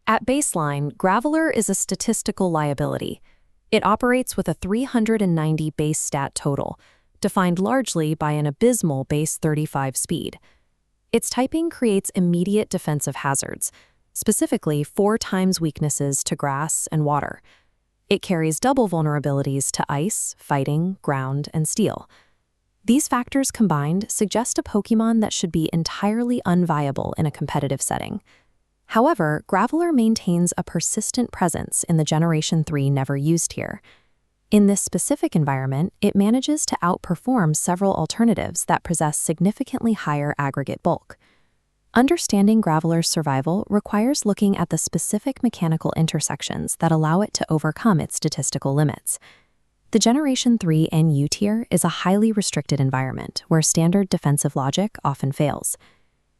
At baseline, Graveler is a statistical liability. It operates with a 390 base stat total, defined largely by an abysmal base 35 speed. Its typing creates immediate defensive hazards, specifically 4 times weaknesses to grass and water. It carries double vulnerabilities to ice, fighting, ground, and steel. These factors combined suggest a Pokémon that should be entirely unviable in a competitive setting. However, Graveler maintains a persistent presence in the Generation 3 never-used tier. In this specific environment, it manages to outperform several alternatives that possess significantly higher aggregate bulk. Understanding Graveler's survival requires looking at the specific mechanical intersections that allow it to overcome its statistical limits. The Generation 3 NU tier is a highly restricted environment where standard defensive logic often fails.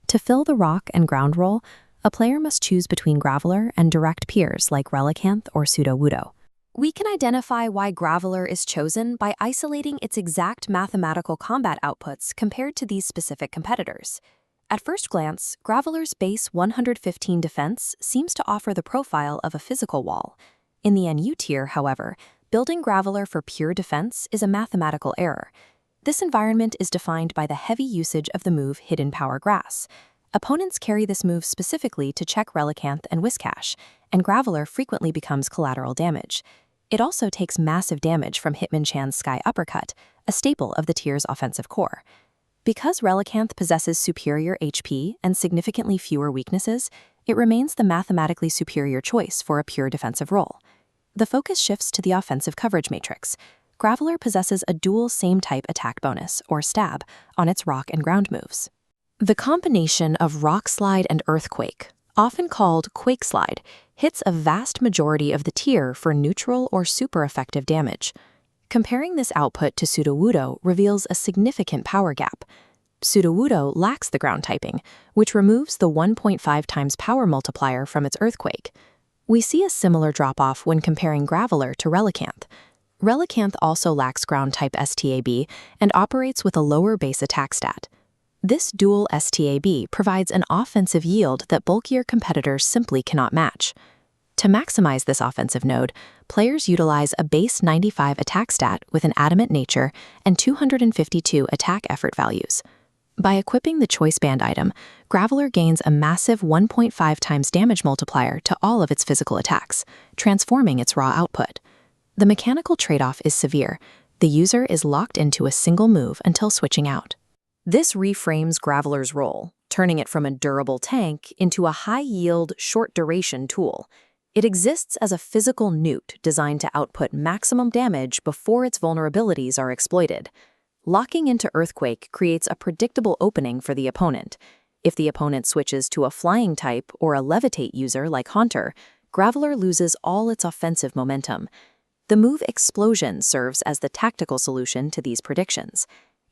To fill the rock and ground role, a player must choose between Graveler and direct peers like Relicanth or Sudowoodo. We can identify why Graveler is chosen by isolating its exact mathematical combat outputs compared to these specific competitors. At first glance, Graveler's base 115 defense seems to offer the profile of a physical wall. In the NU tier, however, building Graveler for pure defense is a mathematical error. This environment is defined by the heavy usage of the move Hidden Power Grass. Opponents carry this move specifically to check Relicanth and Whiscash, and Graveler frequently becomes collateral damage. It also takes massive damage from Hitmonchan's Sky Uppercut, a staple of the tier's offensive core. Because Relicanth possesses superior HP and significantly fewer weaknesses, it remains the mathematically superior choice for a pure defensive role. The focus shifts to the offensive coverage matrix. Graveler possesses a dual same-type attack bonus, or stab, on its rock and ground moves. The combination of Rock Slide and Earthquake, often called Quake Slide, hits a vast majority of the tier for neutral or super effective damage. Comparing this output to Sudowoodo reveals a significant power gap. Sudowoodo lacks the ground typing, which removes the 1.5 times power multiplier from its Earthquake. We see a similar drop-off when comparing Graveler to Relicanth. Relicanth also lacks ground type STAB and operates with a lower base attack stat. This dual STAB provides an offensive yield that bulkier competitors simply cannot match. To maximize this offensive node, players utilize a base 95 attack stat with an adamant nature and 252 attack effort values. By equipping the Choice Band item, Graveler gains a massive 1.5 times damage multiplier to all of its physical attacks, transforming its raw output. The mechanical trade-off is severe. The user is locked into a single move until switching out. This reframes Graveler's role, turning it from a durable tank into a high-yield, short-duration tool. It exists as a physical newt designed to output maximum damage before its vulnerabilities are exploited. Locking into Earthquake creates a predictable opening for the opponent. If the opponent switches to a flying type or a levitate user like Haunter, Graveler loses all its offensive momentum. The move Explosion serves as the tactical solution to these predictions.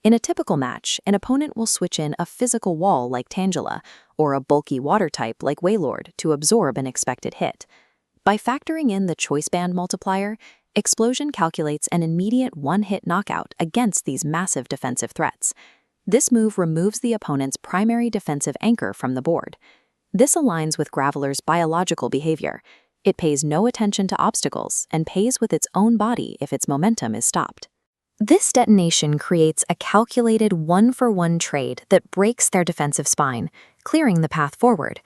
In a typical match, an opponent will switch in a physical wall like Tangela or a bulky water type like Wailord to absorb an expected hit. By factoring in the Choice Band multiplier, Explosion calculates an immediate one-hit knockout against these massive defensive threats. This move removes the opponent's primary defensive anchor from the board. This aligns with Graveler's biological behavior. It pays no attention to obstacles and pays with its own body if its momentum is stopped. This detonation creates a calculated one-for-one trade that breaks their defensive spine, clearing the path forward.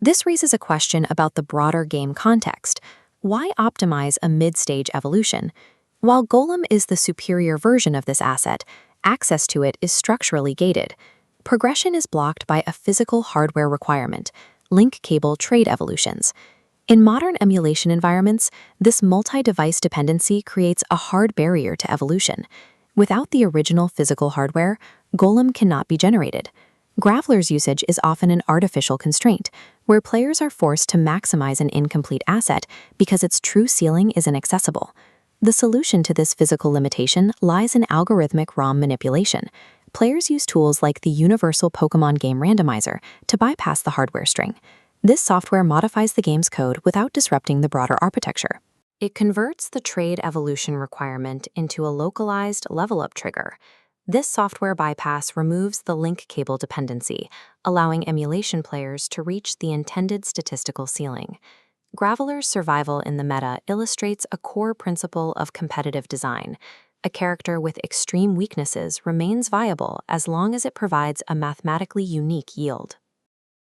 This raises a question about the broader game context. Why optimize a mid-stage evolution? While Golem is the superior version of this asset, access to it is structurally gated. Progression is blocked by a physical hardware requirement, link cable trade evolutions. In modern emulation environments, this multi-device dependency creates a hard barrier to evolution. Without the original physical hardware, Golem cannot be generated. Graveler's usage is often an artificial constraint, where players are forced to maximize an incomplete asset because its true ceiling is inaccessible. The solution to this physical limitation lies in algorithmic ROM manipulation. Players use tools like the Universal Pokémon Game Randomizer to bypass the hardware string. This software modifies the game's code without disrupting the broader architecture. It converts the trade evolution requirement into a localized level-up trigger. This software bypass removes the link cable dependency, allowing emulation players to reach the intended statistical ceiling. Graveler's survival in the meta illustrates a core principle of competitive design. A character with extreme weaknesses remains viable as long as it provides a mathematically unique yield.